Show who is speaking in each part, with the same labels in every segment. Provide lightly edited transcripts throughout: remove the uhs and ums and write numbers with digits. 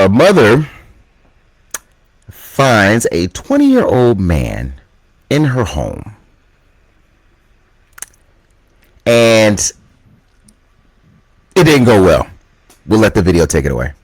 Speaker 1: A mother finds a 20-year-old man in her home, and it didn't go well. We'll let the video take it away.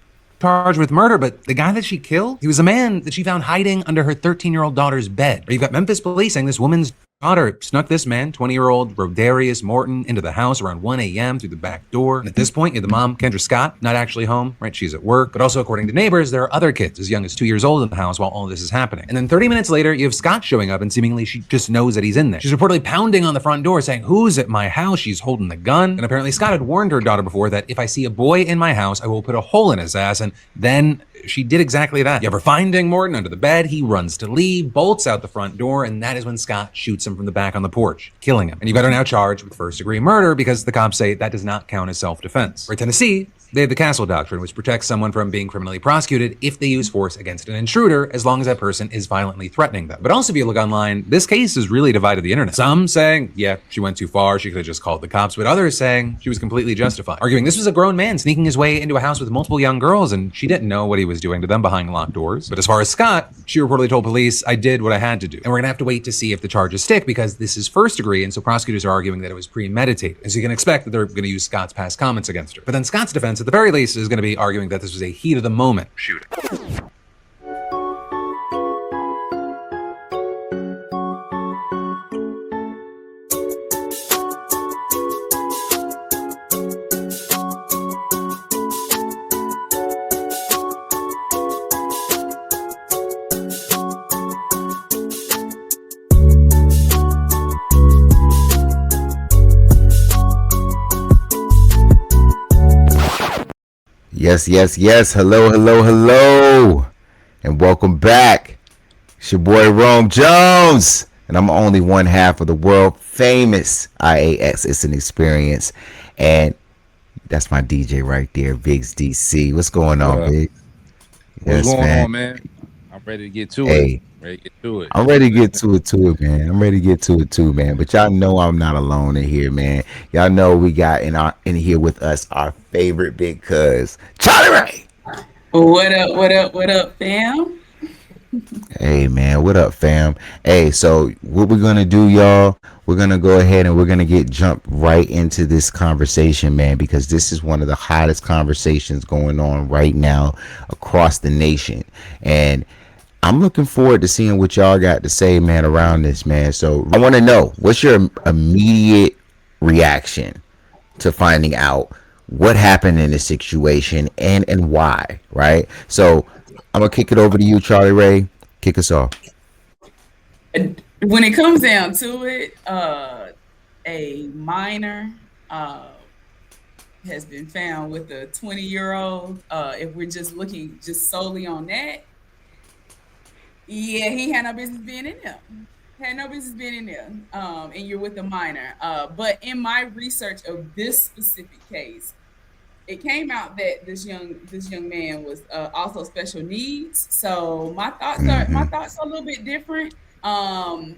Speaker 2: Charged with murder, but the guy that she killed, he was a man that she found hiding under her 13-year-old daughter's bed. You've got Memphis police saying this woman's daughter snuck this man, 20-year-old Rodarius Morton, into the house around 1 a.m. through the back door. And at this point, the mom, Kendra Scott, not actually home, right? She's at work. But also, according to neighbors, there are other kids as young as 2 years old in the house while all of this is happening. And then 30 minutes later, you have Scott showing up, and seemingly she just knows that he's in there. She's reportedly pounding on the front door saying, "Who's at my house?" She's holding the gun. And apparently Scott had warned her daughter before that if I see a boy in my house, I will put a hole in his ass. And then she did exactly that. You have her finding Morton under the bed. He runs to leave, bolts out the front door, and that is when Scott shoots him from the back on the porch, killing him. And you've got her now charged with first-degree murder because the cops say that does not count as self-defense. For Tennessee, they have the Castle Doctrine, which protects someone from being criminally prosecuted if they use force against an intruder, as long as that person is violently threatening them. But also, if you look online, this case has really divided the internet. Some saying, yeah, she went too far, she could have just called the cops, but others saying she was completely justified, arguing this was a grown man sneaking his way into a house with multiple young girls, and she didn't know what he was doing to them behind locked doors. But as far as Scott, she reportedly told police, "I did what I had to do." And we're gonna have to wait to see if the charges stick, because this is first degree, and so prosecutors are arguing that it was premeditated. As you can expect, that they're gonna use Scott's past comments against her. But then Scott's defense, at the very least, is gonna be arguing that this was a heat of the moment shooting.
Speaker 1: Yes. Hello. And welcome back. It's your boy Rome Jones. And I'm only one half of the world famous IAX. It's an experience. And that's my DJ right there, Biggs DC. What's going on, Big?
Speaker 3: What's going on, man? I'm ready to get to it.
Speaker 1: I'm ready to get to it too, man. But y'all know I'm not alone in here, man. Y'all know we got in here with us our favorite big cuz, Charlie Ray.
Speaker 4: What up, fam?
Speaker 1: Hey, man, what up, fam? Hey, so what we're gonna do, y'all? We're gonna go ahead and we're gonna jump right into this conversation, man, because this is one of the hottest conversations going on right now across the nation, and I'm looking forward to seeing what y'all got to say, man, around this, man. So I want to know, what's your immediate reaction to finding out what happened in this situation and why, right? So I'm going to kick it over to you, Charlie Ray. Kick us off.
Speaker 4: When it comes down to it, a minor has been found with a 20-year-old. If we're just looking just solely on that, yeah, he had no business being in there. And you're with a minor. But in my research of this specific case, it came out that this young man was also special needs. So my thoughts are a little bit different. But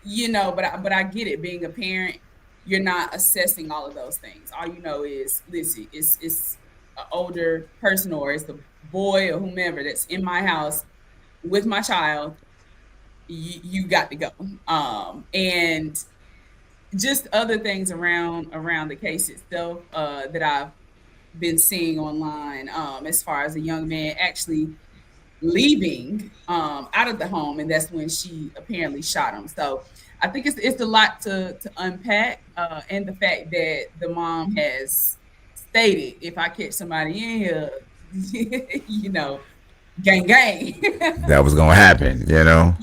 Speaker 4: I get it. Being a parent, you're not assessing all of those things. All you know is, listen, it's an older person, or it's the boy or whomever that's in my house with my child. You got to go. And just other things around the case itself that I've been seeing online, as far as a young man actually leaving out of the home, and that's when she apparently shot him. So I think it's a lot to unpack, and the fact that the mom has stated, if I catch somebody in here, gang.
Speaker 1: That was gonna happen,
Speaker 4: Yeah.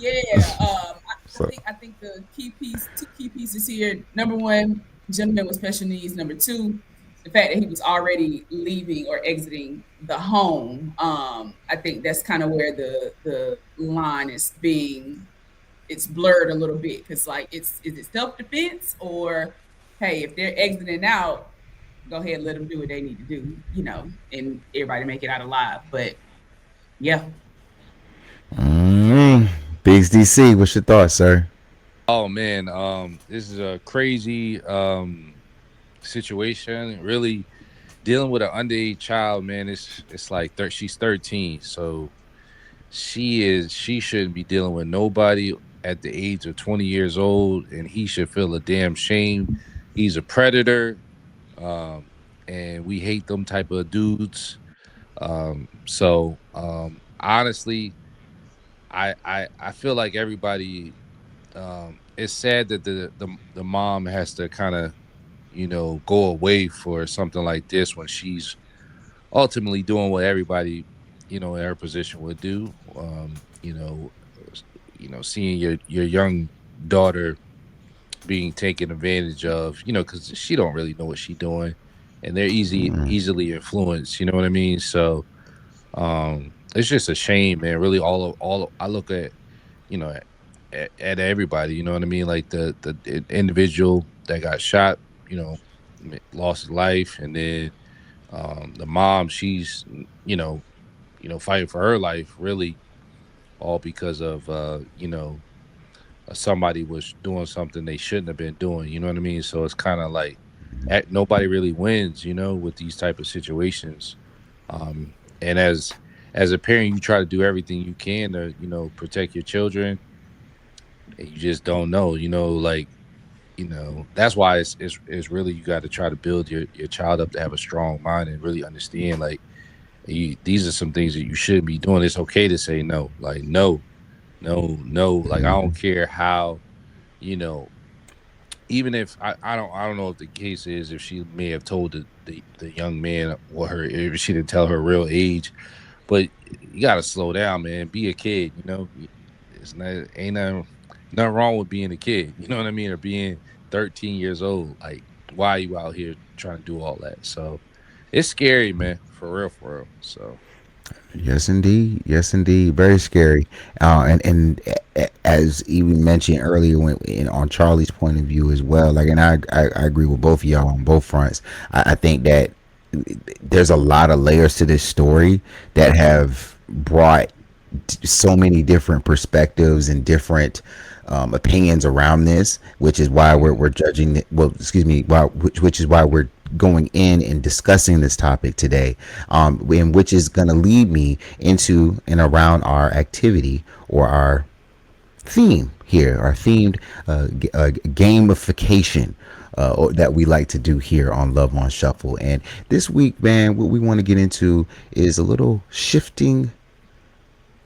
Speaker 4: I think the two key pieces here. Number one, gentleman with special needs. Number two, the fact that he was already leaving or exiting the home. I think that's kind of where the line is it's blurred a little bit, because is it self-defense, or hey, if they're exiting out, go ahead and let them do what they need to do, and everybody make it out alive. But yeah.
Speaker 1: Biggs DC, what's your thoughts, sir?
Speaker 3: Oh man, this is a crazy situation. Really, dealing with an underage child, man, it's like she's 13, so she shouldn't be dealing with nobody at the age of 20 years old, and he should feel a damn shame. He's a predator, um, and we hate them type of dudes. Honestly, I feel like everybody. It's sad that the mom has to kind of go away for something like this when she's ultimately doing what everybody in her position would do. Seeing your young daughter being taken advantage of, because she don't really know what she's doing, and they're easily influenced. You know what I mean? So it's just a shame, man. Really, I look at, you know, at everybody. You know what I mean? Like the individual that got shot, lost his life, and then the mom, she's fighting for her life, really, all because of somebody was doing something they shouldn't have been doing. You know what I mean? So it's kind of like nobody really wins, with these type of situations. And as a parent, you try to do everything you can to protect your children, and you just don't know. Like that's why it's really, you got to try to build your child up to have a strong mind and really understand, like, these are some things that you shouldn't be doing. It's okay to say no. Like, no, no, no. Like, I don't care how, you know, even if I don't know if the case is, if she may have told the young man, or her, if she didn't tell her real age, but you gotta slow down, man. Be a kid, It's not ain't nothing wrong with being a kid, you know what I mean, or being 13 years old. Like, why are you out here trying to do all that? So it's scary, man, for real, for real. So
Speaker 1: Yes, indeed. Yes, indeed. Very scary. As even mentioned earlier, on Charlie's point of view as well. Like, and I agree with both of y'all on both fronts. I think that there's a lot of layers to this story that have brought so many different perspectives and different opinions around this, which is why we're judging. Well, excuse me, which is why we're going in and discussing this topic today, and which is going to lead me into and around our activity, or our theme here, our themed gamification, that we like to do here on Love on Shuffle. And this week, man, what we want to get into is a little shifting,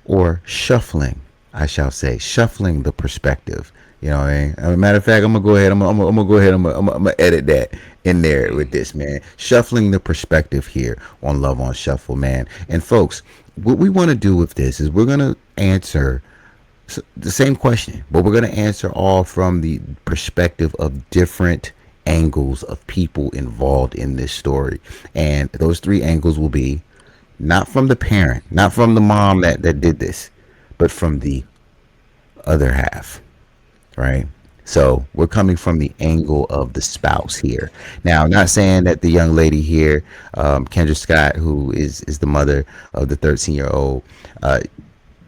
Speaker 1: or shuffling, I shall say, shuffling the perspective. You know what I mean? As a matter of fact, I'm gonna go ahead. I'm gonna go ahead. I'm gonna edit that in there with this, man. Shuffling the perspective here on Love on Shuffle, man. And folks, what we want to do with this is we're gonna answer the same question, but we're gonna answer all from the perspective of different angles of people involved in this story. And those three angles will be not from the parent, not from the mom that did this, but from the other half, right? So we're coming from the angle of the spouse here. Now, not saying that the young lady here, Kendra Scott, who is the mother of the 13-year-old,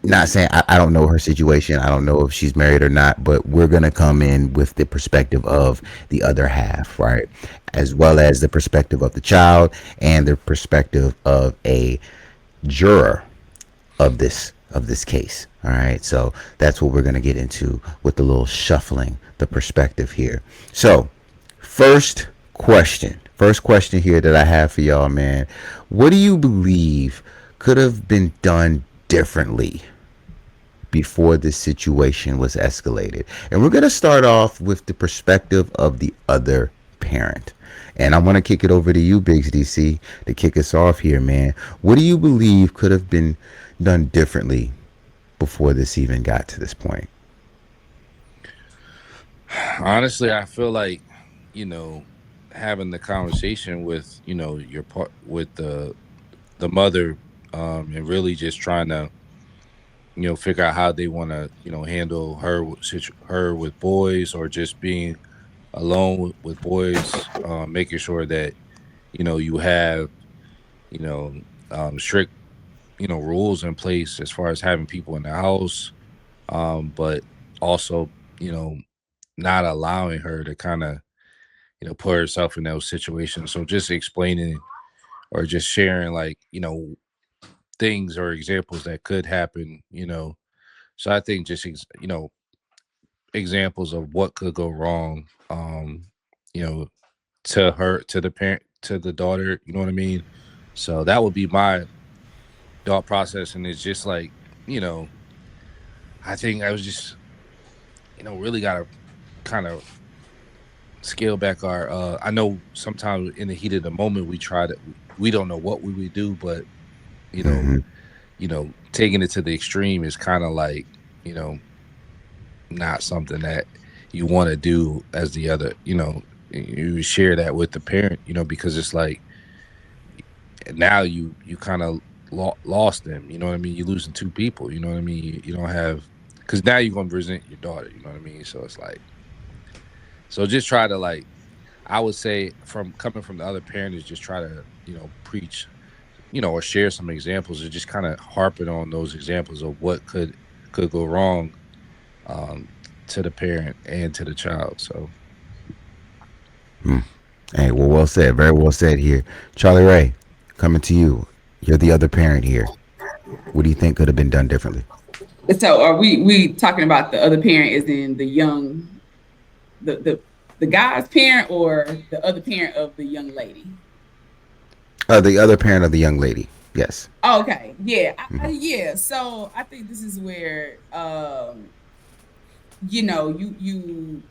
Speaker 1: not saying I don't know her situation. I don't know if she's married or not, but we're going to come in with the perspective of the other half, right? As well as the perspective of the child and the perspective of a juror of this case. All right. So that's what we're going to get into with the little shuffling the perspective here. So, first question here that I have for y'all, man. What do you believe could have been done differently before this situation was escalated? And we're going to start off with the perspective of the other parent. And I want to kick it over to you, Biggs DC, to kick us off here, man. What do you believe could have been done differently before this even got to this point?
Speaker 3: honestly, I feel like, having the conversation with, your part with the mother, and really just trying to, figure out how they want to, handle her with boys, or just being alone with boys, making sure that, you have, you know, strict, rules in place as far as having people in the house, but also, you know, not allowing her to kind of, put herself in those situations. So just explaining, or just sharing like, things or examples that could happen, so I think just examples of what could go wrong, you know to her, to the parent, to the daughter, you know what I mean? So that would be my thought process. And it's just like, you know I think I was just, really gotta kind of scale back our, I know sometimes in the heat of the moment we try to, we don't know what we would do, but you know
Speaker 1: Mm-hmm.
Speaker 3: taking it to the extreme is kind of like, you know not something that you want to do. As the other, you share that with the parent, because it's like now you kind of lost them, you know what I mean? You're losing two people, you know what I mean? You don't have, because now you're gonna present your daughter, you know what I mean? So it's like, so just try to like, I would say, from coming from the other parent, is just try to, preach, or share some examples, or just kind of harping on those examples of what could go wrong, um, to the parent and to the child. So
Speaker 1: Mm. Hey, well said. Very well said here. Charlie Ray, coming to you. You're the other parent here. What do you think could have been done differently?
Speaker 4: So are we talking about the other parent is in the young the guy's parent or the other parent of the young lady?
Speaker 1: The other parent of the young lady. Yes.
Speaker 4: Okay, yeah,
Speaker 1: Mm-hmm.
Speaker 4: yeah. So I think this is where you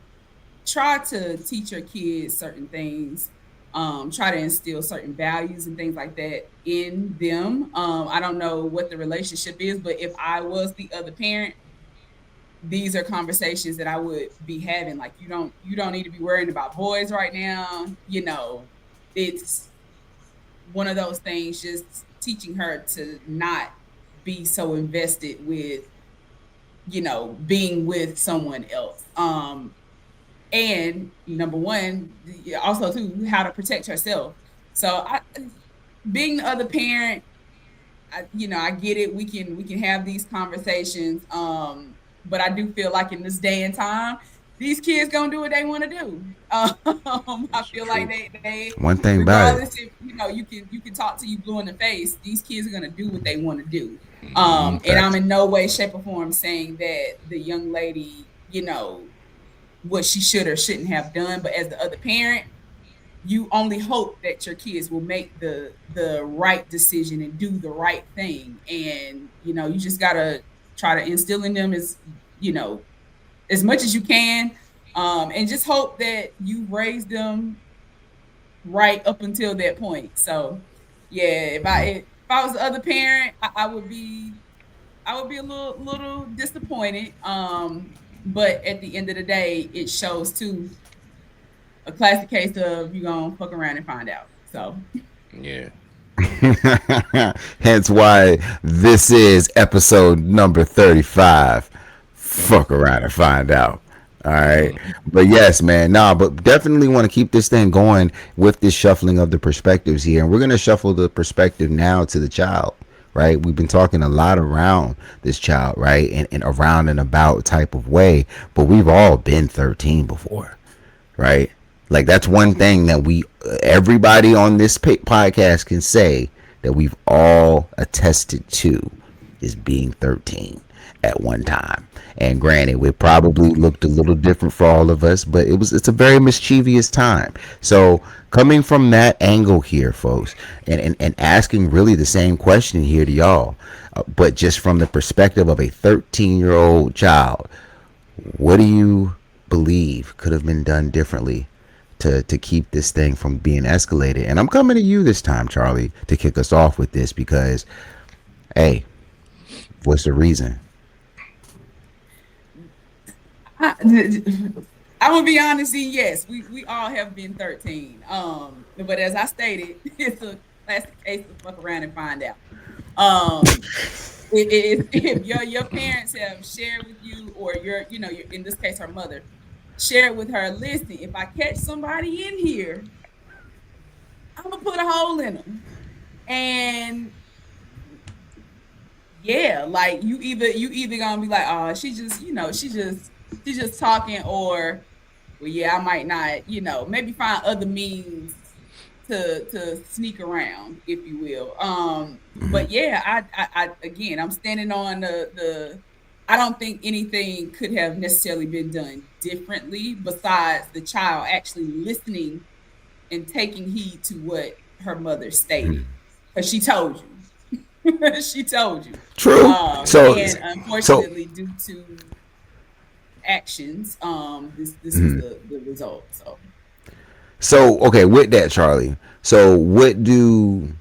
Speaker 4: try to teach your kids certain things, try to instill certain values and things like that in them. I don't know what the relationship is, but if I was the other parent, these are conversations that I would be having. Like, you don't need to be worrying about boys right now. It's one of those things, just teaching her to not be so invested with, being with someone else. And number one, also too, how to protect herself. So being the other parent, I get it. We can have these conversations. But I do feel like in this day and time, these kids gonna do what they want to do. I
Speaker 3: it's the
Speaker 4: feel like
Speaker 3: truth.
Speaker 4: they
Speaker 1: One thing about it.
Speaker 4: regardless if you can talk to you blue in the face, these kids are gonna do what they want to do.
Speaker 3: Hmm.
Speaker 4: And I'm
Speaker 1: Facts.
Speaker 4: in no way, shape, or form saying that the young lady, what she should or shouldn't have done. But as the other parent, you only hope that your kids will make the right decision and do the right thing. And you just gotta try to instill in them you know as much as you can, and just hope that you raise them right up until that point. So yeah, if I was the other parent, I would be a little disappointed. But at the end of the day, it shows too a classic case of you gonna fuck around and find out. So
Speaker 3: Yeah.
Speaker 1: Hence why this is episode number 35. Fuck around and find out. All right. But yes, man. Nah, but definitely want to keep this thing going with this shuffling of the perspectives here. And we're going to shuffle the perspective now to the child, right? We've been talking a lot around this child, right? In around and about type of way. But we've all been 13 before, right? Like that's one thing that everybody on this podcast can say that we've all attested to is being 13 at one time. And granted, it probably looked a little different for all of us, but it's a very mischievous time. So coming from that angle here, folks, and asking really the same question here to y'all, but just from the perspective of a 13-year-old child, what do you believe could have been done differently to keep this thing from being escalated? And I'm coming to you this time, Charlie, to kick us off with this because, hey, what's the reason?
Speaker 4: I, I'm gonna be honest. And yes, we all have been 13. But as I stated, it's a classic case of fuck around and find out. Um, if your parents have shared with you, or your in this case her mother shared with her, listen, if I catch somebody in here, I'm gonna put a hole in them. And yeah, like you either gonna be like, oh, she's just talking, or well, yeah, I might not, maybe find other means to sneak around, if you will. But yeah, I again, I'm standing on the. I don't think anything could have necessarily been done differently besides the child actually listening and taking heed to what her mother stated, because she told you, she told you.
Speaker 1: True. So
Speaker 4: And
Speaker 1: so
Speaker 4: unfortunately, due to actions, this was the result. So
Speaker 1: so okay, with that, Charlie. So what do,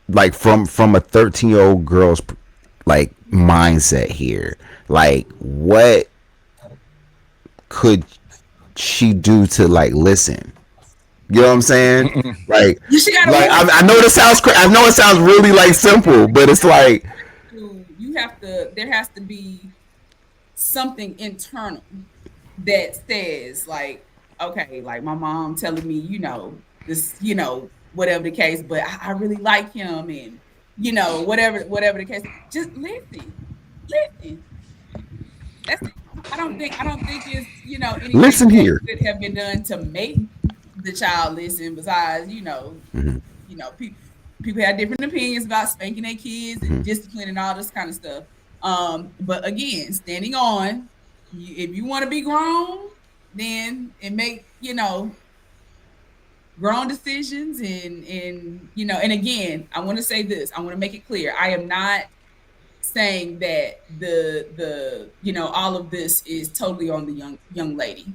Speaker 1: like, from a 13-year-old girl's like mindset here, like what could she do to like listen? You know what I'm saying? Like,
Speaker 4: she got to
Speaker 1: like
Speaker 4: listen.
Speaker 1: I know this sounds I know it sounds really like simple, but it's like,
Speaker 4: You have to. There has to be something internal that says like, okay, like my mom telling me, this, whatever the case, but I really like him, and whatever the case, just listen. That's it. I don't think it's anything
Speaker 1: listen
Speaker 4: that
Speaker 1: here.
Speaker 4: could have been done to make the child listen. Besides, people have different opinions about spanking their kids and discipline and all this kind of stuff. But again, standing on, if you want to be grown, then and make grown decisions, and again, I want to say this. I want to make it clear. I am not saying that the all of this is totally on the young lady,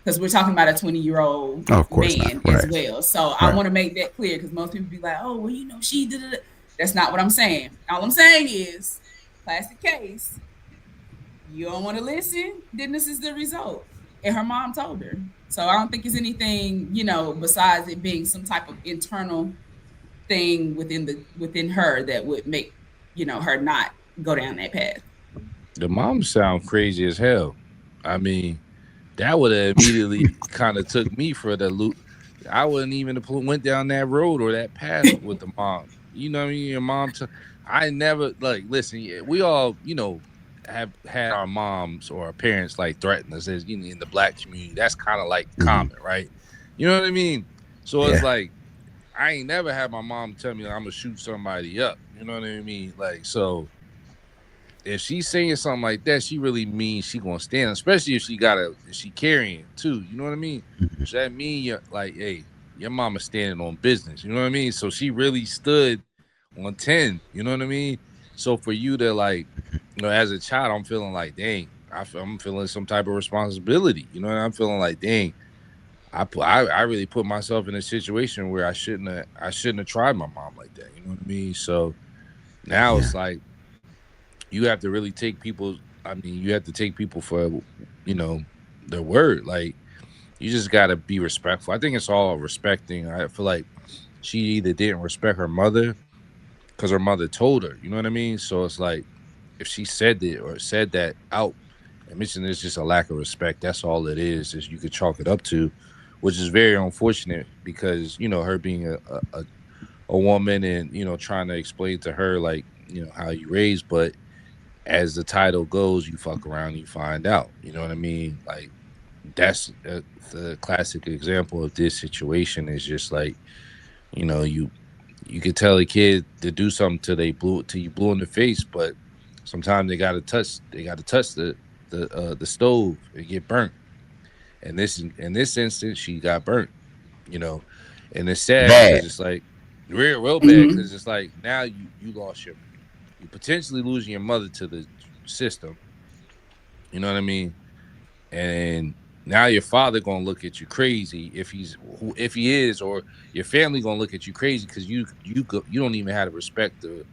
Speaker 4: because we're talking about a 20-year-old
Speaker 1: Oh, of course not.
Speaker 4: man as
Speaker 1: Right.
Speaker 4: well. So I
Speaker 1: Right.
Speaker 4: want to make that clear, because most people be like, oh, well, she did it. That's not what I'm saying. All I'm saying is, classic case. You don't want to listen, then this is the result. And her mom told her. So I don't think it's anything, besides it being some type of internal thing within her that would make, her not go down that path.
Speaker 3: The mom sound crazy as hell. I mean, that would have immediately kind of took me for the loop. I wouldn't even have went down that road or that path with the mom. You know what I mean? Your mom. I never, like, listen. We all, have had our moms or our parents like threaten us, as in the black community. That's kind of like common, right? You know what I mean? So it's
Speaker 1: Yeah.
Speaker 3: like I ain't never had my mom tell me I'm gonna shoot somebody up. You know what I mean? Like, so if she's saying something like that, she really means she gonna stand, especially if she carrying too. You know what I mean? So that mean you're like, hey, your mama standing on business. You know what I mean? So she really stood on 10. You know what I mean? So for you to, like, as a child, I'm feeling like, dang, I'm feeling some type of responsibility. You know, and I'm feeling like, dang, I really put myself in a situation where I shouldn't have tried my mom like that. You know what I mean? So now
Speaker 1: Yeah.
Speaker 3: it's like you have to really take people. I mean, you have to take people for, you know, their word. Like, you just gotta be respectful. I think it's all respecting. I feel like she either didn't respect her mother because her mother told her. You know what I mean? So it's like if she said it or said that out, I mentioned it's just a lack of respect. That's all it is you could chalk it up to, which is very unfortunate because, her being a woman and, trying to explain to her, like, how you raised, but as the title goes, you fuck around and you find out. You know what I mean? Like, that's the classic example of this situation. Is just like, you could tell a kid to do something till you blue in the face, but sometimes they gotta touch the stove and get burnt. And in this instance, she got burnt. You know, and it's sad
Speaker 1: Bad.
Speaker 3: because it's like real bad
Speaker 4: Mm-hmm.
Speaker 3: because it's like now you lost you potentially losing your mother to the system. You know what I mean? And now your father gonna look at you crazy if he is, or your family gonna look at you crazy because you don't even have the respect to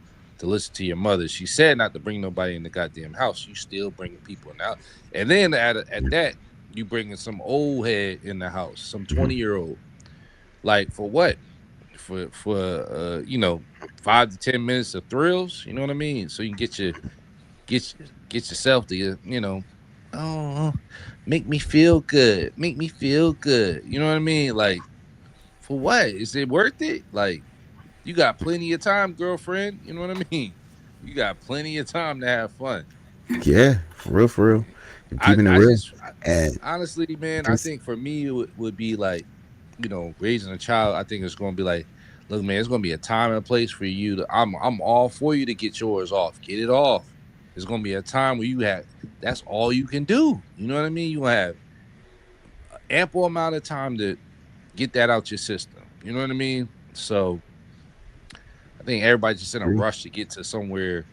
Speaker 3: listen to your mother. She said not to bring nobody in the goddamn house. You still bringing people in the house, and then at that you bringing some old head in the house, some 20-year-old. Like, for what? For 5 to 10 minutes of thrills. You know what I mean? So you can get yourself to oh, make me feel good. You know what I mean? Like, for what? Is it worth it? Like, you got plenty of time, girlfriend. You know what I mean? You got plenty of time to have fun.
Speaker 1: Yeah. For real. For real. You're
Speaker 3: I
Speaker 1: keeping it
Speaker 3: I
Speaker 1: real.
Speaker 3: just
Speaker 1: And
Speaker 3: honestly, man, I
Speaker 1: just
Speaker 3: think for me it would be like raising a child, I think it's going to be like, look, man, it's going to be a time and a place for you to. I'm all for you to get yours off, get it off. There's going to be a time where that's all you can do. You know what I mean? You have ample amount of time to get that out your system. You know what I mean? So I think everybody's just in a rush to get to somewhere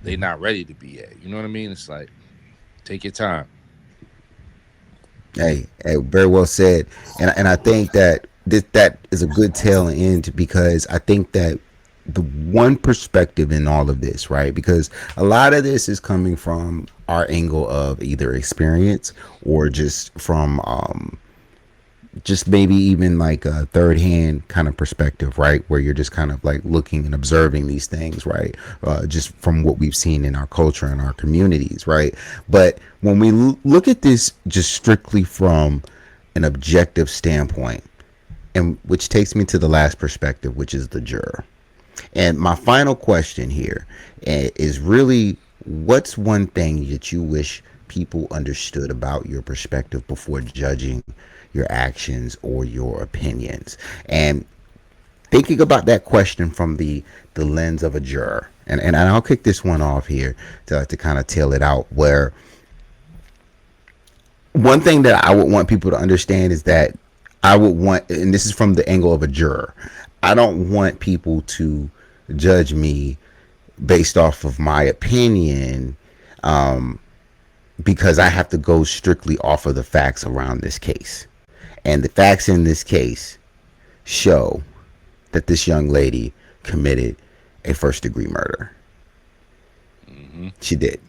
Speaker 3: they're not ready to be at. You know what I mean? It's like, take your time.
Speaker 1: Hey, very well said. And I think that that is a good tail end, because I think that the one perspective in all of this, right? Because a lot of this is coming from our angle of either experience or just from just maybe even like a third hand kind of perspective, right? Where you're just kind of like looking and observing these things, right? Just from what we've seen in our culture and our communities, right? But when we look at this just strictly from an objective standpoint, and which takes me to the last perspective, which is the juror. And my final question here is really, what's one thing that you wish people understood about your perspective before judging your actions or your opinions? And thinking about that question from the lens of a juror. And I'll kick this one off here to kind of tail it out, where one thing that I would want people to understand is that I would want, and this is from the angle of a juror, I don't want people to judge me based off of my opinion, because I have to go strictly off of the facts around this case. And the facts in this case show that this young lady committed a first degree murder. She did.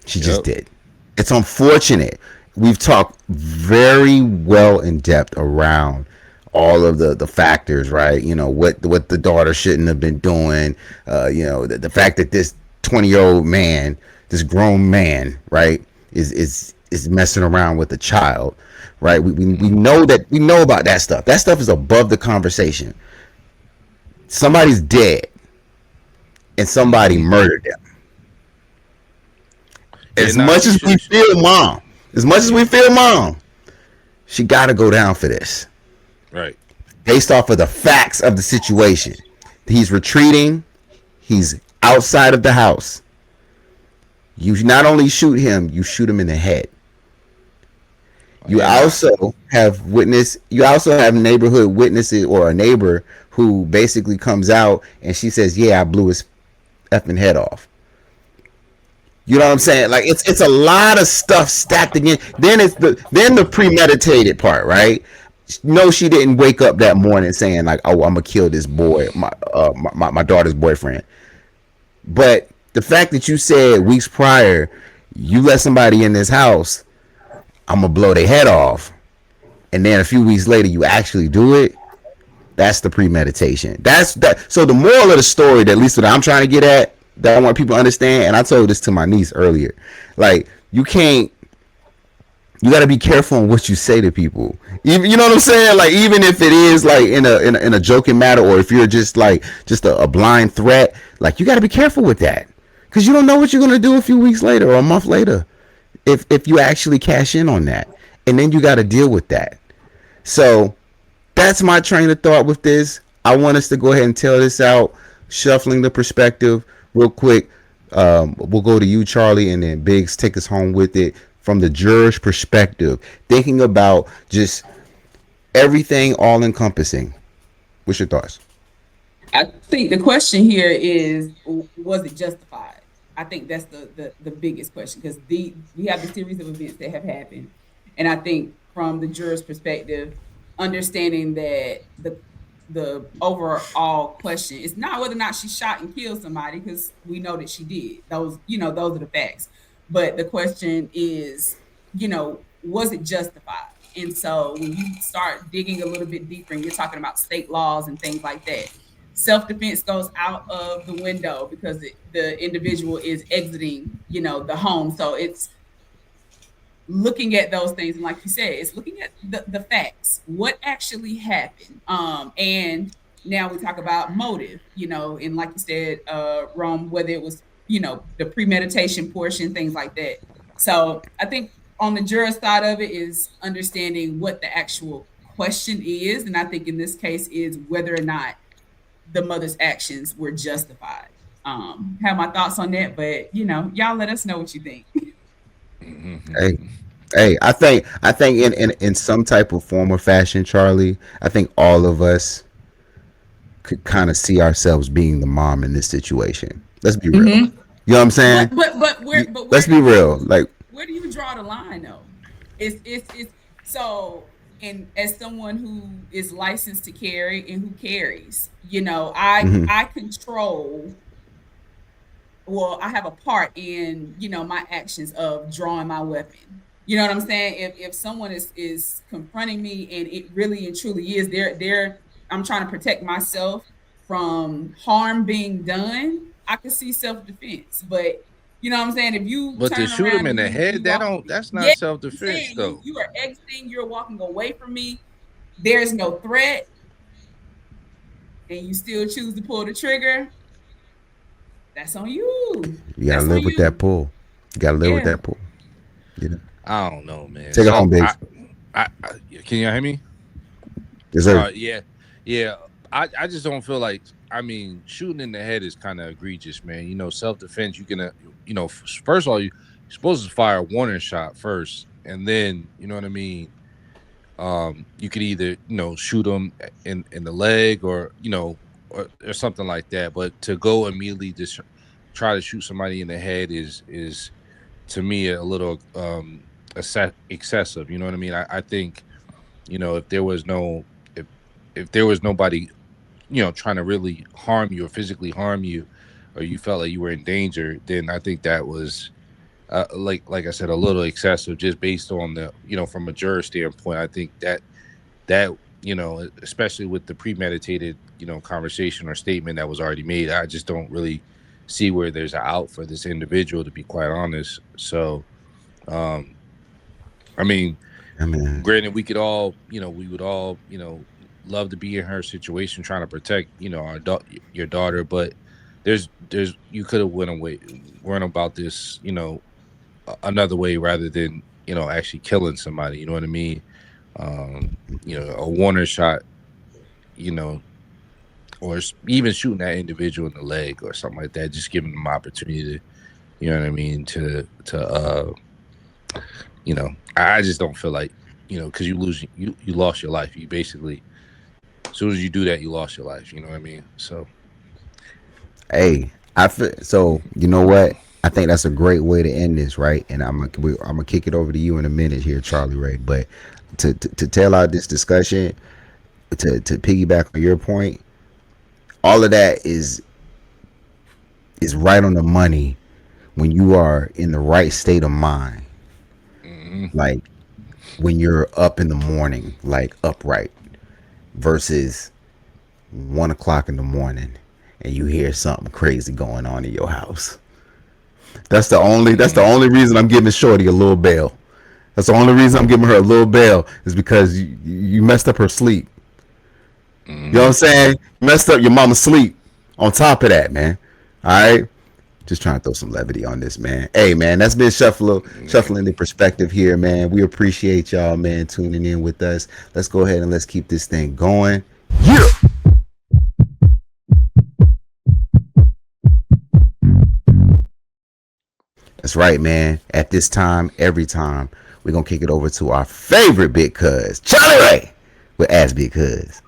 Speaker 1: She just did. It's unfortunate. We've talked very well in depth around all of the factors, right? What the daughter shouldn't have been doing. The fact that this 20-year-old man, this grown man, right, is messing around with a child, right? We know that, we know about that stuff. That stuff is above the conversation. Somebody's dead, and somebody murdered them. As much as we feel mom, she got to go down for this.
Speaker 3: Right.
Speaker 1: Based off of the facts of the situation. He's retreating. He's outside of the house. You not only shoot him, you shoot him in the head. You also have neighborhood witnesses, or a neighbor who basically comes out and she says, yeah, I blew his effing head off. You know what I'm saying? Like, it's a lot of stuff stacked again. Then the premeditated part, right? No, she didn't wake up that morning saying like, "Oh, I'm gonna kill this boy, my daughter's boyfriend." But the fact that you said weeks prior, you let somebody in this house, I'm gonna blow their head off, and then a few weeks later you actually do it. That's the premeditation. That's that. So the moral of the story, that at least what I'm trying to get at, that I want people to understand, and I told this to my niece earlier, like, you got to be careful on what you say to people. Even, you know what I'm saying? Like, even if it is like in a joking matter, or if you're just a blind threat, like, you got to be careful with that, because you don't know what you're gonna do a few weeks later or a month later if you actually cash in on that, and then you got to deal with that. So that's my train of thought with this. I want us to go ahead and tell this out, shuffling the perspective real quick. We'll go to you, Charlie, and then Biggs, take us home with it from the juror's perspective, thinking about just everything all encompassing. What's your thoughts?
Speaker 4: I think the question here is, was it justified? I think that's the biggest question, because we have the series of events that have happened, and I think from the juror's perspective, understanding that the overall question is not whether or not she shot and killed somebody, because we know that she did. Those are the facts. But the question is, was it justified? And so when you start digging a little bit deeper and you're talking about state laws and things like that, self-defense goes out of the window because the individual is exiting, the home. So it's looking at those things, and like you said, it's looking at the facts, what actually happened. And now we talk about motive, and like you said, Rome, whether it was, the premeditation portion, things like that. So I think on the juror side of it is understanding what the actual question is, and I think in this case is whether or not the mother's actions were justified. Have my thoughts on that, but y'all let us know what you think.
Speaker 1: Hey, hey, I think in some type of form or fashion, Charlie, I think all of us could kind of see ourselves being the mom in this situation. Let's be real.
Speaker 4: Mm-hmm.
Speaker 1: You know what I'm saying?
Speaker 4: But where
Speaker 1: Let's
Speaker 4: do
Speaker 1: be
Speaker 4: you
Speaker 1: real. Like,
Speaker 4: where do you draw the line though? It's so, and as someone who is licensed to carry and who carries,
Speaker 1: mhm.
Speaker 4: I control, well, I have a part in, my actions of drawing my weapon. You know what I'm saying? If someone is confronting me and it really and truly is, they're I'm trying to protect myself from harm being done, I can see self-defense. But you know what I'm saying? If you
Speaker 3: But to
Speaker 4: turn
Speaker 3: shoot him
Speaker 4: around
Speaker 3: in
Speaker 4: and
Speaker 3: the
Speaker 4: you
Speaker 3: head, that
Speaker 4: walk,
Speaker 3: don't that's
Speaker 4: yeah,
Speaker 3: not self
Speaker 4: I'm
Speaker 3: defense
Speaker 4: saying you
Speaker 3: though.
Speaker 4: you are exiting, you're walking away from me, there's no threat, and you still choose to pull the trigger, that's on you.
Speaker 1: You gotta
Speaker 4: That's on
Speaker 1: live with that
Speaker 4: you.
Speaker 1: pull. You gotta live with
Speaker 4: Yeah.
Speaker 1: that pull. You know.
Speaker 3: I don't know, man.
Speaker 1: Take it home,
Speaker 3: So
Speaker 1: babes.
Speaker 3: I can you hear me?
Speaker 1: Yes, sir.
Speaker 3: Yeah, yeah. I just don't feel like. I mean, shooting in the head is kind of egregious, man. You know, self defense. You can, first of all, you're supposed to fire a warning shot first, and then you know what I mean. You could either shoot them in the leg, or or something like that. But to go immediately just try to shoot somebody in the head is to me a little excessive. You know what I mean? I think if there was if there was nobody trying to really harm you or physically harm you, or you felt like you were in danger, then I think that was like I said, a little excessive, just based on the from a juror standpoint. I think that especially with the premeditated conversation or statement that was already made, I just don't really see where there's an out for this individual, to be quite honest. So um I mean,
Speaker 1: I mean,
Speaker 3: granted, we could all, we would all, love to be in her situation, trying to protect, your daughter. But you could have went about this, another way, rather than, actually killing somebody. You know what I mean? A warning shot, you know, or even shooting that individual in the leg or something like that, just giving them opportunity to, you know what I mean, I just don't feel like, because you lost your life. You basically, as soon as you do that, you lost your life. You know what I mean? So
Speaker 1: hey, I feel so. You know what? I think that's a great way to end this, right? And I'm gonna kick it over to you in a minute here, Charlie Ray. But to tail out this discussion, to piggyback on your point, all of that is right on the money when you are in the right state of mind.
Speaker 3: mhm.
Speaker 1: Like when you're up in the morning, like upright, versus 1 o'clock in the morning, and you hear something crazy going on in your house. That's the only reason I'm giving Shorty a little bail. That's the only reason I'm giving her a little bail is because you messed up her sleep. You know what I'm
Speaker 3: Mhm.
Speaker 1: saying? You messed up your mama's sleep. On top of that, man. All right. Just trying to throw some levity on this, man. Hey, man, that's been
Speaker 3: Yeah.
Speaker 1: shuffling the perspective here, man. We appreciate y'all, man, tuning in with us. Let's go ahead and let's keep this thing going. Yeah. That's right, man. At this time, every time, we're gonna kick it over to our favorite big cuz, Charlie Ray, with Ask Big Cuz.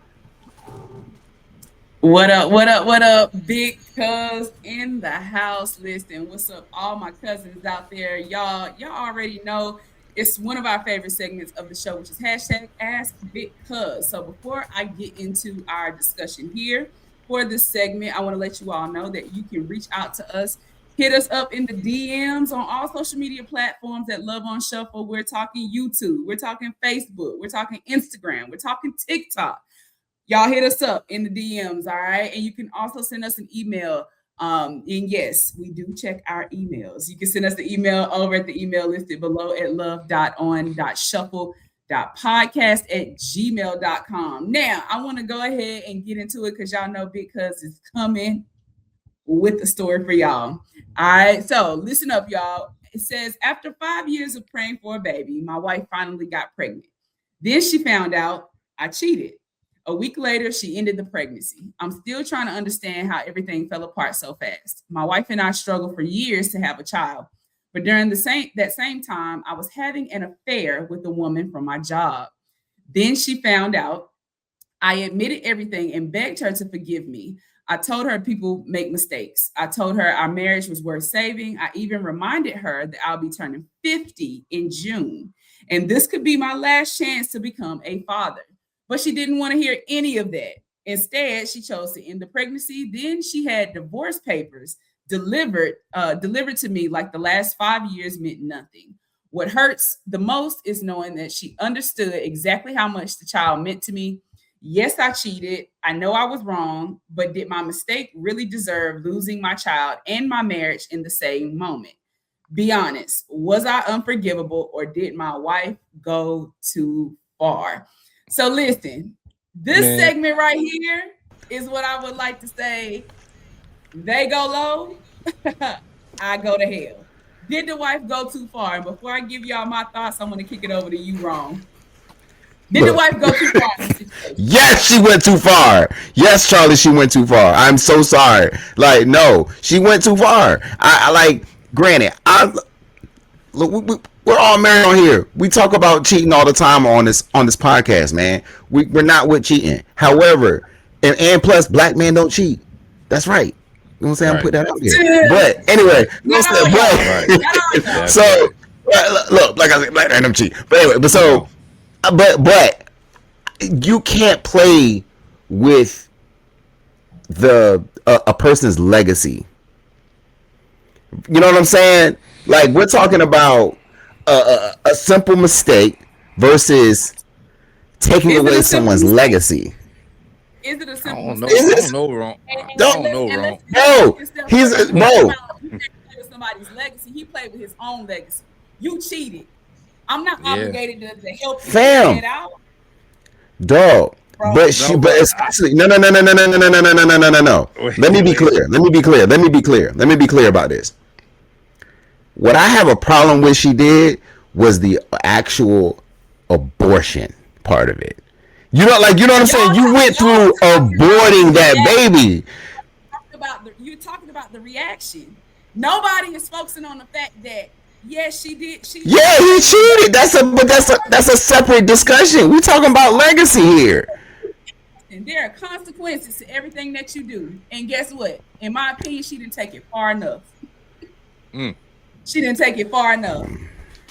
Speaker 4: What up? What up? What up? Big cuz in the house. Listen, what's up, all my cousins out there? Y'all already know it's one of our favorite segments of the show, which is hashtag Ask Big Cuz. So before I get into our discussion here for this segment, I want to let you all know that you can reach out to us. Hit us up in the DMs on all social media platforms at Love on Shuffle. We're talking YouTube, we're talking Facebook, we're talking Instagram, we're talking TikTok. Y'all hit us up in the DMs, all right? And you can also send us an email. And yes, we do check our emails. You can send us the email over at the email listed below at love.on.shuffle.podcast@gmail.com. Now, I want to go ahead and get into it because y'all know Big Cuz is coming with the story for y'all. All right, so listen up, y'all. It says, after 5 years of praying for a baby, my wife finally got pregnant. Then she found out I cheated. A week later, she ended the pregnancy. I'm still trying to understand how everything fell apart so fast. My wife and I struggled for years to have a child, but during that same time, I was having an affair with a woman from my job. Then she found out. I admitted everything and begged her to forgive me. I told her people make mistakes. I told her our marriage was worth saving. I even reminded her that I'll be turning 50 in June, and this could be my last chance to become a father. But she didn't want to hear any of that. Instead, she chose to end the pregnancy. Then she had divorce papers delivered to me like the last 5 years meant nothing. What hurts the most is knowing that she understood exactly how much the child meant to me. Yes, I cheated. I know I was wrong, but did my mistake really deserve losing my child and my marriage in the same moment? Be honest. Was I unforgivable or did my wife go too far? So listen, this
Speaker 3: Man,
Speaker 4: segment right here is what I would like to say. They go low, I go to hell. Did the wife go too far? And before I give y'all my thoughts, I'm going to kick it over to you, Ron. Did the
Speaker 1: Look,
Speaker 4: wife go too far in this situation?
Speaker 1: yes, she went too far. Yes, Charlie, she went too far. I'm so sorry. Like, no, she went too far. I like, granted, I look, we're all married on here. We talk about cheating all the time on this podcast, man. We're not with cheating. However, and plus, black men don't cheat. That's right. You know what I'm saying? I'm
Speaker 3: right.
Speaker 1: putting that out there. But anyway,
Speaker 4: Not all
Speaker 1: but
Speaker 3: Right.
Speaker 4: y'all. Not all y'all.
Speaker 3: That's
Speaker 1: so
Speaker 3: right.
Speaker 1: look, like I said, black men don't cheat. But anyway, but so, but you can't play with the a person's legacy. You know what I'm saying? Like we're talking about a simple mistake versus taking
Speaker 4: Is it
Speaker 1: away
Speaker 4: a simple
Speaker 1: someone's
Speaker 4: mistake?
Speaker 1: legacy.
Speaker 4: Is it a
Speaker 3: I
Speaker 4: simple
Speaker 3: don't know.
Speaker 4: mistake?
Speaker 1: Is
Speaker 3: I
Speaker 1: it?
Speaker 3: don't know wrong. I
Speaker 1: Don't,
Speaker 3: don't know
Speaker 4: And
Speaker 3: wrong.
Speaker 1: bro. He's bro.
Speaker 4: He didn't play with somebody's legacy. He played with his own legacy. You cheated. I'm not
Speaker 3: Yeah.
Speaker 4: obligated to help you
Speaker 1: Fam.
Speaker 4: figure it out,
Speaker 1: Dog.
Speaker 4: bro.
Speaker 1: But she,
Speaker 3: No,
Speaker 1: but
Speaker 3: but
Speaker 1: especially no. No. Let me be
Speaker 3: wait.
Speaker 1: clear. Let me be clear. Let me be clear. Let me be clear about this. What I have a problem with she did was the actual abortion part of it. You know what I'm saying? You went through aborting that baby.
Speaker 4: You're talking about the reaction. Nobody is focusing on the fact that yes, she did.
Speaker 1: Yeah, he cheated. That's a separate discussion. We talking about legacy here.
Speaker 4: And there are consequences to everything that you do. And guess what? In my opinion, she didn't take it far enough.
Speaker 3: Mm.
Speaker 4: She didn't take it far enough.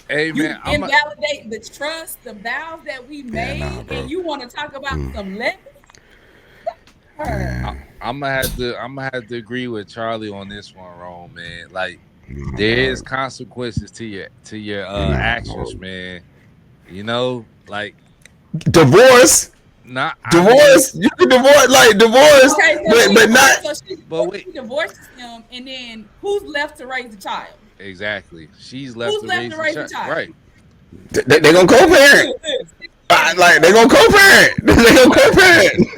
Speaker 3: Hey
Speaker 4: You
Speaker 3: man,
Speaker 4: invalidate the trust, the vows that we made,
Speaker 1: nah, bro.
Speaker 4: and you want to talk about some legacy?
Speaker 3: I'm gonna have to agree with Charlie on this one, wrong man. Like there is consequences to your actions, man. You know, like
Speaker 1: Divorce.
Speaker 3: not.
Speaker 1: Divorce. You can divorce,
Speaker 4: Okay,
Speaker 1: but not.
Speaker 3: But wait.
Speaker 4: she divorces him, and then who's left to raise the child?
Speaker 3: Exactly. She's left
Speaker 4: Who's
Speaker 3: to
Speaker 4: left
Speaker 3: raise
Speaker 4: to
Speaker 3: the
Speaker 4: raise the
Speaker 3: child.
Speaker 4: child?
Speaker 3: Right.
Speaker 1: They gonna co-parent. Like they gonna co-parent. They gonna co-parent.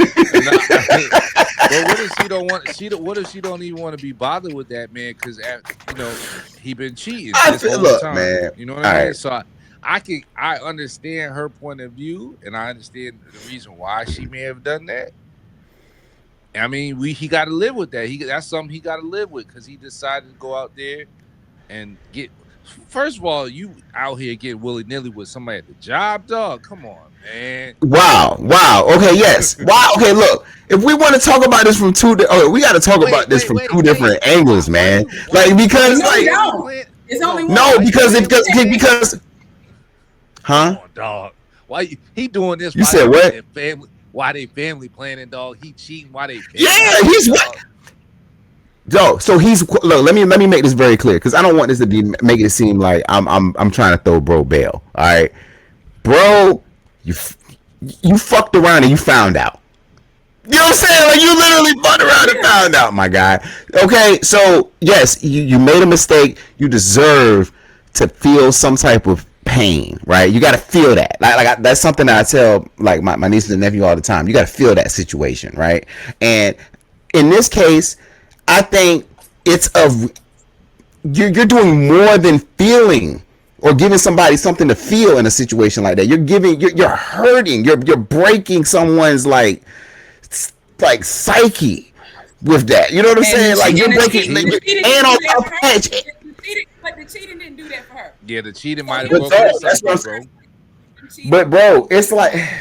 Speaker 3: But what if she don't want? What if she don't even want to be bothered with that man? Because he been cheating this whole
Speaker 1: Look,
Speaker 3: time.
Speaker 1: man.
Speaker 3: You know what I mean?
Speaker 1: Right.
Speaker 3: So I understand her point of view, and I understand the reason why she may have done that. I mean, he got to live with that. That's something he got to live with because he decided to go out there and get. First of all, you out here getting willy nilly with somebody at the job, dog. Come on, man.
Speaker 1: Wow. Okay. Yes. Wow. Okay. Look, if we want to talk about this from we got to talk about this from two different angles, man. Like because
Speaker 4: No, we
Speaker 1: like
Speaker 4: don't. It's only one.
Speaker 1: no because huh?
Speaker 3: Come on, dog. Why he doing this?
Speaker 1: You said what?
Speaker 3: Why they family planning, dog? He cheating? Why they?
Speaker 1: Yeah, he's what? Yo, so he's look. Let me make this very clear because I don't want this to be make it seem like I'm trying to throw bro bail. All right, bro, you fucked around and you found out. You know what I'm saying? Like you literally fucked around and found out, my guy. Okay, so yes, you made a mistake. You deserve to feel some type of pain, right? You got to feel that. That's something that I tell like my nieces and nephew all the time. You got to feel that situation, right? And in this case, I think it's you're doing more than feeling or giving somebody something to feel in a situation like that. You're hurting. You're breaking someone's like psyche with that. You know what I'm
Speaker 4: And the
Speaker 1: saying? Like
Speaker 4: cheat
Speaker 1: you're
Speaker 4: and the
Speaker 1: breaking,
Speaker 4: cheating,
Speaker 3: He,
Speaker 4: the cheating
Speaker 1: and
Speaker 4: didn't
Speaker 1: on
Speaker 4: do that
Speaker 1: top
Speaker 4: for
Speaker 1: of
Speaker 4: her.
Speaker 1: that,
Speaker 4: But the cheating didn't do that for her.
Speaker 3: yeah, the cheating
Speaker 4: So
Speaker 3: might have
Speaker 4: him
Speaker 3: broke her
Speaker 1: that's what
Speaker 3: psyche,
Speaker 1: I'm
Speaker 3: bro.
Speaker 1: saying.
Speaker 4: cheating
Speaker 1: But bro, it's
Speaker 4: didn't
Speaker 1: like,
Speaker 4: do that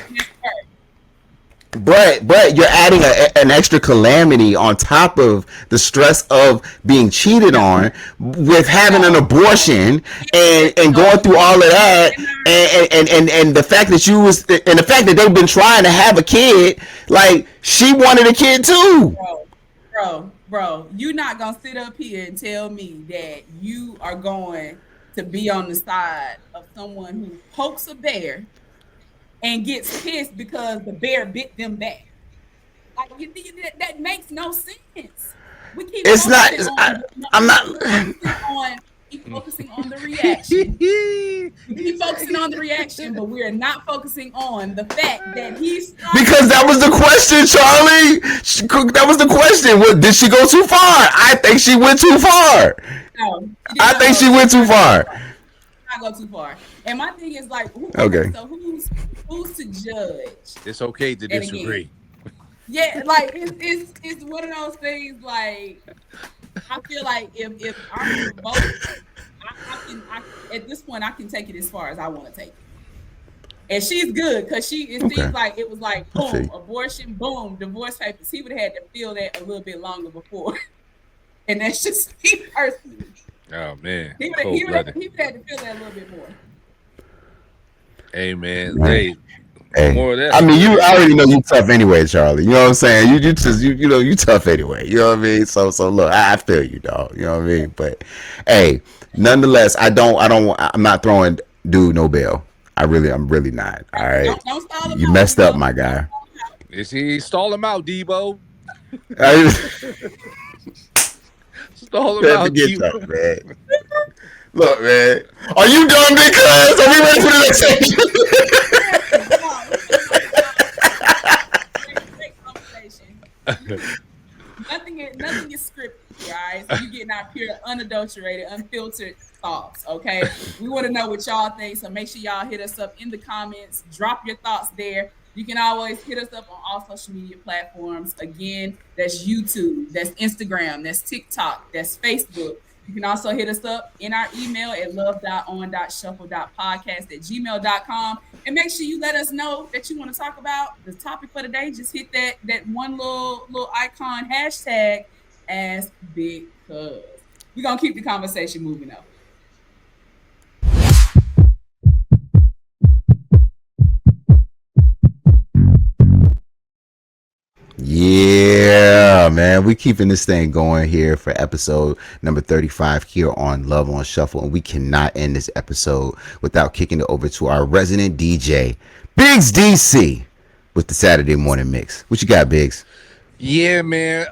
Speaker 4: for her.
Speaker 1: but you're adding an extra calamity on top of the stress of being cheated
Speaker 4: No,
Speaker 1: on with having an
Speaker 4: no, no.
Speaker 1: abortion and going
Speaker 4: No,
Speaker 1: through all of
Speaker 4: you
Speaker 1: that,
Speaker 4: cannot.
Speaker 1: and the fact that and the fact that they've been trying to have a kid, like she wanted a kid too.
Speaker 4: Bro, you not gonna sit up here and tell me that you are going to be on the side of someone who pokes a bear and gets pissed because the bear bit them back. Like that makes no sense. We keep
Speaker 1: It's not.
Speaker 4: focusing on
Speaker 1: I'm
Speaker 4: we're
Speaker 1: not.
Speaker 4: focusing on keep focusing on the reaction. We keep focusing on the reaction, but we're not focusing on the fact that he started
Speaker 1: Because that was the question, Charlie. That was the question. Did she go too far? I think she went too far.
Speaker 4: no, she did
Speaker 1: I
Speaker 4: not
Speaker 1: think
Speaker 4: go
Speaker 1: she
Speaker 4: she
Speaker 1: went
Speaker 4: did
Speaker 1: too
Speaker 4: not go too
Speaker 1: far.
Speaker 4: far. Not go too far. And my thing is like, okay,
Speaker 1: Okay.
Speaker 4: so who's to judge
Speaker 3: It's okay to
Speaker 4: that again?
Speaker 3: disagree.
Speaker 4: Yeah, like it's one of those things. Like I feel like if I'm provoked, at this point I can take it as far as I want to take it. And she's good because it
Speaker 1: Okay.
Speaker 4: seems like it was like
Speaker 1: I see.
Speaker 4: boom, abortion, boom, divorce papers. He would have had to feel that a little bit longer before. And that's just me personally.
Speaker 3: Oh man,
Speaker 4: He would
Speaker 3: cold blooded.
Speaker 4: he would have to feel that a little bit more.
Speaker 3: Hey man,
Speaker 1: Man.
Speaker 3: hey,
Speaker 1: Hey,
Speaker 3: more of that
Speaker 1: I mean,
Speaker 3: story.
Speaker 1: I already know you tough anyway, Charlie. You know what I'm saying? You just you tough anyway. You know what I mean? So look, I feel you, dog. You know what I mean? But hey, nonetheless, I'm not throwing dude no bail. I'm really not. All
Speaker 4: Right.
Speaker 1: right,
Speaker 4: Don't stall him
Speaker 1: you
Speaker 4: out,
Speaker 1: messed up,
Speaker 4: Debo.
Speaker 1: my
Speaker 4: Don't
Speaker 1: guy.
Speaker 4: stall him out.
Speaker 3: Is he stall him out, Debo?
Speaker 1: I
Speaker 3: Stall him
Speaker 1: man,
Speaker 3: out,
Speaker 1: forget that,
Speaker 3: Debo.
Speaker 1: man. Look, man, are you done, because are we ready for the next section?
Speaker 4: Listen, no, great conversation. Nothing is scripted, guys. You getting our pure, unadulterated, unfiltered thoughts. Okay, we want to know what y'all think, so make sure y'all hit us up in the comments. Drop your thoughts there. You can always hit us up on all social media platforms. Again, that's YouTube, that's Instagram, that's TikTok, that's Facebook. You can also hit us up in our email at love.on.shuffle.podcast@gmail.com. And make sure you let us know that you want to talk about the topic for today. Just hit that one little icon hashtag Ask Big Cuz. We're gonna keep the conversation moving up.
Speaker 1: Yeah, man, we keeping this thing going here for episode number 35 here on Love on Shuffle, and we cannot end this episode without kicking it over to our resident DJ, Biggs DC, with the Saturday morning mix. What you got, Biggs?
Speaker 3: Yeah, man.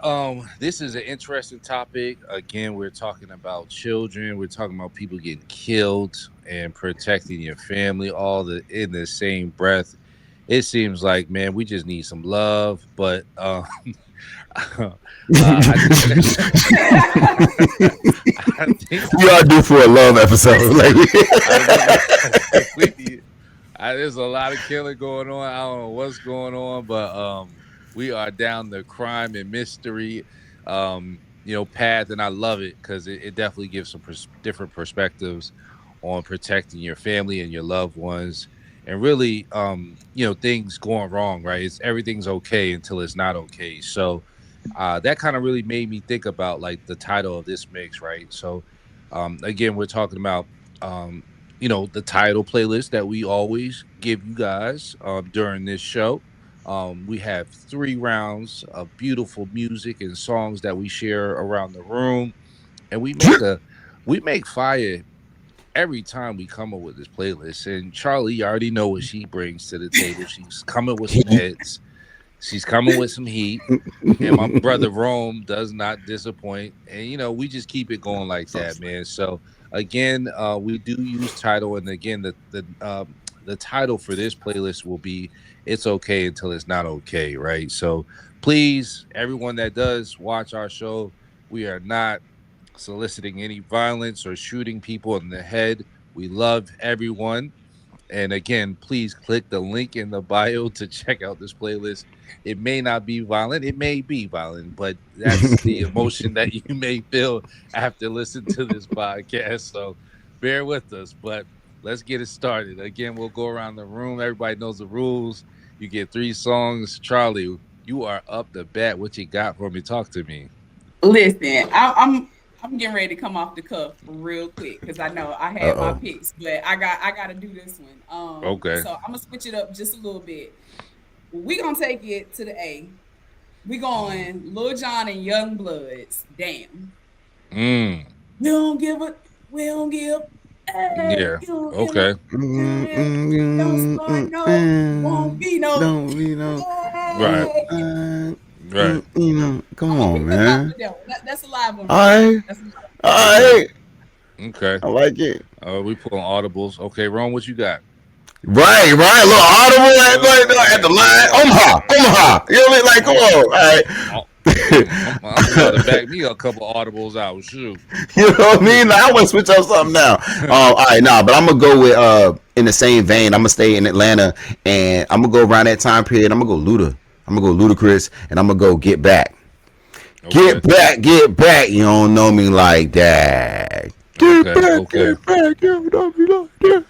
Speaker 3: This is an interesting topic. Again, we're talking about children. We're talking about people getting killed and protecting your family, all in the same breath. It seems like, man, we just need some love. But I think
Speaker 1: We are due for a love episode. Like,
Speaker 3: there's a lot of killing going on. I don't know what's going on, but we are down the crime and mystery path, and I love it because it definitely gives some different perspectives on protecting your family and your loved ones, and really things going wrong, right? Everything's okay until it's not okay. So that kind of really made me think about like the title of this mix, right? So again, we're talking about the title playlist that we always give you guys during this show. We have 3 rounds of beautiful music and songs that we share around the room, and we make fire every time we come up with this playlist. And Charlie, you already know what she brings to the table. She's coming with some hits. She's coming with some heat. And my brother Rome does not disappoint. And we just keep it going like that, man. So again, we do use title, and again, the title for this playlist will be "It's Okay Until It's Not Okay," right? So please, everyone that does watch our show, we are not soliciting any violence or shooting people in the head We love everyone. And again, please click the link in the bio to check out this playlist. It may not be violent, it may be violent, but that's the emotion that you may feel after listening to this podcast. So bear with us, but let's get it started. Again, we'll go around the room. Everybody knows the rules. You get 3 songs. Charlie, you are up the bat. What you got for me? Talk to me.
Speaker 4: Listen, I'm getting ready to come off the cuff real quick because I know I had my
Speaker 1: Uh-oh.
Speaker 4: picks, but I gotta do this one.
Speaker 3: Okay.
Speaker 4: So I'm gonna switch it up just a little bit. We gonna take it to the A. We going Lil Jon and Young Bloods. Damn.
Speaker 3: Mm.
Speaker 4: We don't give a. We don't give. Hey,
Speaker 3: Yeah.
Speaker 4: you don't give a.
Speaker 3: Okay.
Speaker 4: Don't start no. Won't be no.
Speaker 1: Don't be no.
Speaker 3: Right.
Speaker 4: Hey.
Speaker 3: Right.
Speaker 1: Come
Speaker 4: I'm gonna
Speaker 1: on,
Speaker 4: pick that out
Speaker 1: man.
Speaker 4: for them. That's a live one
Speaker 1: All
Speaker 4: right there.
Speaker 1: right,
Speaker 4: That's a live one.
Speaker 1: all
Speaker 3: Okay.
Speaker 1: right.
Speaker 3: Okay.
Speaker 1: I like it.
Speaker 3: We pulling audibles. Okay, Ron, what you got?
Speaker 1: Right, right. A little audible at the line. Omaha, Omaha. You know what I mean? Like, come on. All right.
Speaker 3: I'm about to back me a couple audibles out. Shoot.
Speaker 1: You know what I mean? Like, I want to switch up something now. All right, nah, but I'm gonna go with in the same vein. I'm gonna stay in Atlanta, and I'm gonna go around that time period. I'm gonna go Luda. I'm gonna go Ludacris, and I'm gonna go Get Back.
Speaker 3: Okay.
Speaker 1: Get back. You don't know me like that. Get
Speaker 3: Okay.
Speaker 1: back,
Speaker 3: Okay.
Speaker 1: get back. You don't know me like that.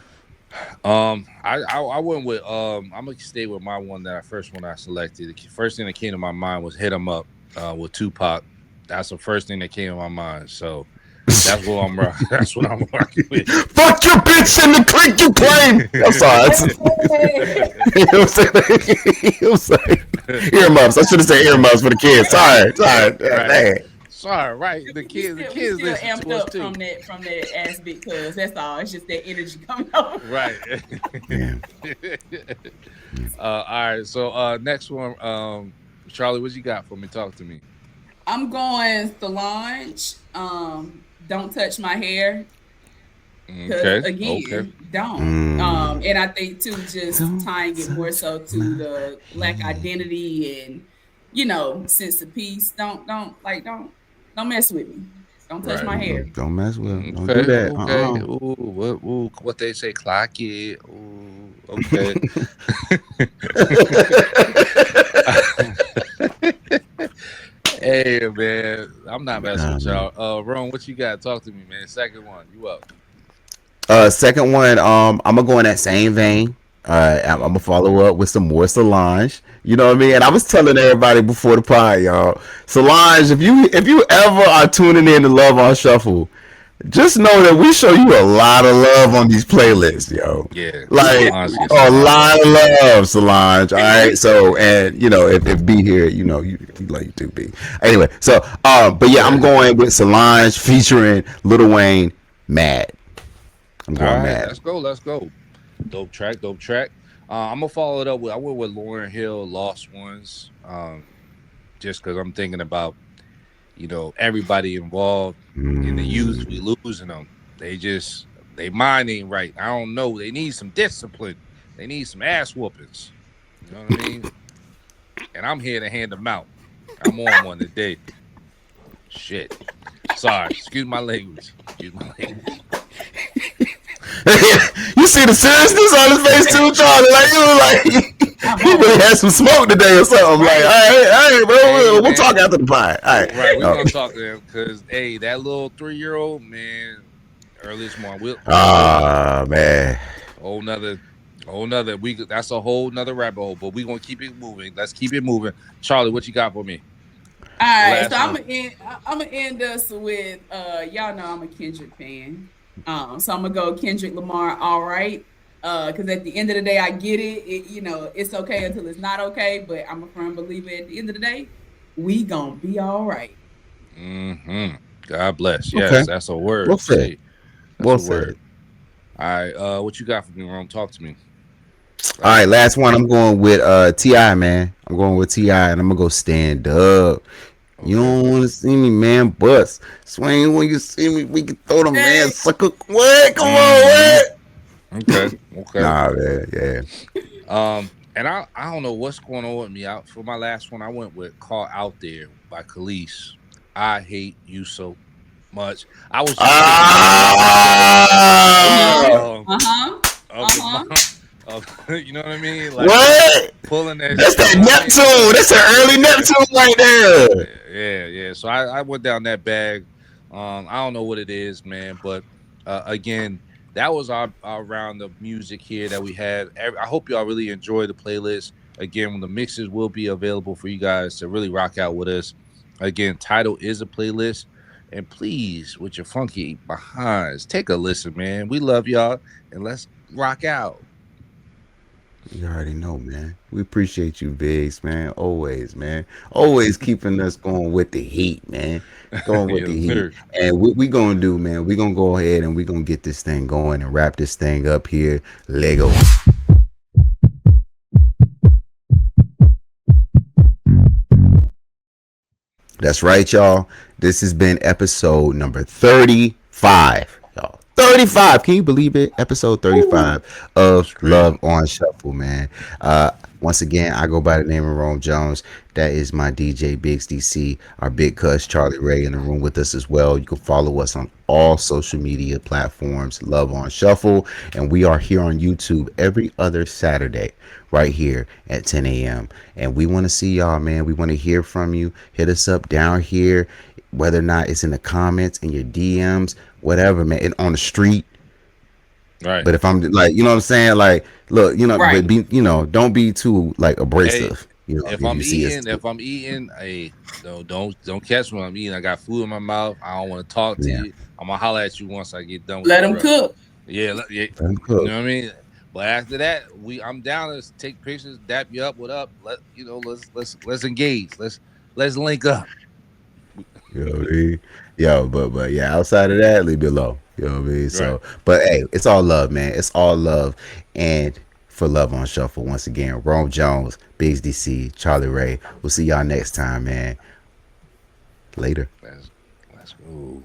Speaker 3: I went with I'm gonna stay with my one that first one I selected. The first thing that came to my mind was "Hit 'Em Up" with Tupac. That's the first thing that came to my mind. So that's what I'm that's what I'm rocking with.
Speaker 1: Fuck your bitch in the clique you claim. I'm sorry. You know what I'm saying? Earmuffs. I should have said earmuffs for the kids. Sorry.
Speaker 3: Right.
Speaker 1: Dang.
Speaker 3: Sorry, right? The
Speaker 4: We
Speaker 3: kids
Speaker 4: still
Speaker 3: listen
Speaker 4: amped
Speaker 3: to us
Speaker 4: up
Speaker 3: too.
Speaker 4: from that ass big cuz that's all. It's just that energy coming over.
Speaker 3: Right.
Speaker 1: Yeah.
Speaker 3: All right. So next one, Charlie, what you got for me? Talk to me.
Speaker 4: I'm going Solange. Don't touch my hair. Because
Speaker 3: Okay.
Speaker 4: again,
Speaker 3: Okay.
Speaker 4: don't. And I think too, just tying it more so to the black identity and sense of peace. Don't mess with me. Don't touch
Speaker 3: Right.
Speaker 4: my hair.
Speaker 1: Don't mess with him. Don't do
Speaker 3: Okay.
Speaker 1: that.
Speaker 3: Okay. What they say? Clock it. Ooh. Okay. Hey man, I'm not messing with y'all. Ron, what you got? Talk to me, man. Second one, you up?
Speaker 1: Second one, I'm gonna go in that same vein. I'm gonna follow up with some more Solange. You know what I mean? And I was telling everybody before the pod, y'all, Solange, if you ever are tuning in to Love on Shuffle, just know that we show you a lot of love on these playlists, yo.
Speaker 3: Yeah.
Speaker 1: Like
Speaker 3: Solange gets
Speaker 1: a lot of love, Solange. All right. So, and if B here, you like you do B. Anyway, so but yeah, I'm going with Solange featuring Lil Wayne, Mad. I'm
Speaker 3: All
Speaker 1: going
Speaker 3: right,
Speaker 1: Mad.
Speaker 3: let's go. Dope track. I'm gonna follow it up with I went with Lauryn Hill, Lost Ones. Just because I'm thinking about everybody involved in the youth, we losing them. They mind ain't right. I don't know. They need some discipline. They need some ass whoopings. You know what I mean? And I'm here to hand them out. I'm on one today. Shit. Sorry. Excuse my language.
Speaker 1: You see the seriousness on his face too, Charlie. Like he really had some smoke today or something. Like, all right, bro.
Speaker 3: Hey,
Speaker 1: we'll talk after the pie. All right,
Speaker 3: Right, we're gonna talk to him because that little 3-year-old man, early this morning.
Speaker 1: Man.
Speaker 3: Whole nother that's a whole nother rabbit hole. But we gonna keep it moving. Let's keep it moving. Charlie, what you got for me?
Speaker 4: All right,
Speaker 3: Last
Speaker 4: so I'm
Speaker 3: one.
Speaker 4: gonna end us with y'all know I'm a Kendrick fan. So I'm gonna go Kendrick Lamar, all right. Because at the end of the day, I get it. It's okay until it's not okay. But I'm a firm believer at the end of the day, we gonna be all right.
Speaker 3: God bless. Yes,
Speaker 1: Okay.
Speaker 3: that's a word.
Speaker 1: Well said.
Speaker 3: Say, that's
Speaker 1: Well
Speaker 3: a
Speaker 1: said.
Speaker 3: word. All right, what you got for me, Ron? Talk to me.
Speaker 1: All right, last one. I'm going with T.I., man. I'm going with T.I., and I'm gonna go Stand Up. You don't want to see me, man, bust. Swing when you see me. We can throw the man sucker. What? Come on, what?
Speaker 3: Okay.
Speaker 1: Nah, man, yeah.
Speaker 3: And I don't know what's going on with me. For my last one, I went with "Call Out There" by Khalees. I hate you so much. I was just
Speaker 4: Uh-huh.
Speaker 3: of the
Speaker 4: Uh-huh.
Speaker 3: month of you know what I mean? Like
Speaker 1: What?
Speaker 3: pulling that
Speaker 1: That's
Speaker 3: shit.
Speaker 1: that
Speaker 3: So I ain't
Speaker 1: Neptune. That's an early Neptune right there.
Speaker 3: yeah. So I went down that bag. I don't know what it is, man, but again, that was our round of music here that we had. I hope y'all really enjoy the playlist. Again, the mixes will be available for you guys to really rock out with us. Again, title is a playlist. And please, with your funky behinds, take a listen, man. We love y'all, and let's rock out.
Speaker 1: You already know, man. We appreciate you, Biggs, man. Always, man. Always keeping us going with the heat, man. Going with the
Speaker 3: Yes,
Speaker 1: heat.
Speaker 3: sir.
Speaker 1: And what we gonna do, man, we gonna go ahead and we gonna get this thing going and wrap this thing up here. Lego. That's right, y'all. This has been episode number 35. Y'all. 35. Can you believe it? Episode
Speaker 3: Woo.
Speaker 1: 35 of
Speaker 3: It's
Speaker 1: Love
Speaker 3: crazy.
Speaker 1: on Shuffle, man. Once again, I go by the name of Rome Jones. That is my DJ Biggs DC, our big cuz Charlie Ray in the room with us as well. You can follow us on all social media platforms, Love on Shuffle. And we are here on YouTube every other Saturday, right here at 10 a.m. And we want to see y'all, man. We want to hear from you. Hit us up down here, whether or not it's in the comments, in your DMs, whatever, man. And on the street.
Speaker 3: Right.
Speaker 1: But if I'm like, you know what I'm saying? Like, look, but
Speaker 4: Right.
Speaker 1: Don't be too like
Speaker 3: Hey,
Speaker 1: abrasive,
Speaker 3: if
Speaker 1: if
Speaker 3: I'm
Speaker 1: you see us.
Speaker 3: eating, hey, don't catch me when I'm eating. I got food in my mouth. I don't want to talk to
Speaker 1: Yeah,
Speaker 3: you. I'm gonna holler at you once I get done with
Speaker 4: Let
Speaker 3: this
Speaker 4: them
Speaker 3: rub.
Speaker 4: cook.
Speaker 3: Yeah, yeah,
Speaker 1: let 'em
Speaker 3: you
Speaker 1: cook.
Speaker 3: know what I mean. But after that, I'm down to take pictures, dap you up. What up? Let's engage. Let's link up.
Speaker 1: You know what I mean? Yo, but yeah, outside of that, leave it alone. You know what I mean?
Speaker 3: Right.
Speaker 1: So, but hey, it's all love, man. It's all love. And for Love on Shuffle, once again, Rome Jones, Biggs DC, Charlie Ray. We'll see y'all next time, man. Later.
Speaker 3: Let's go.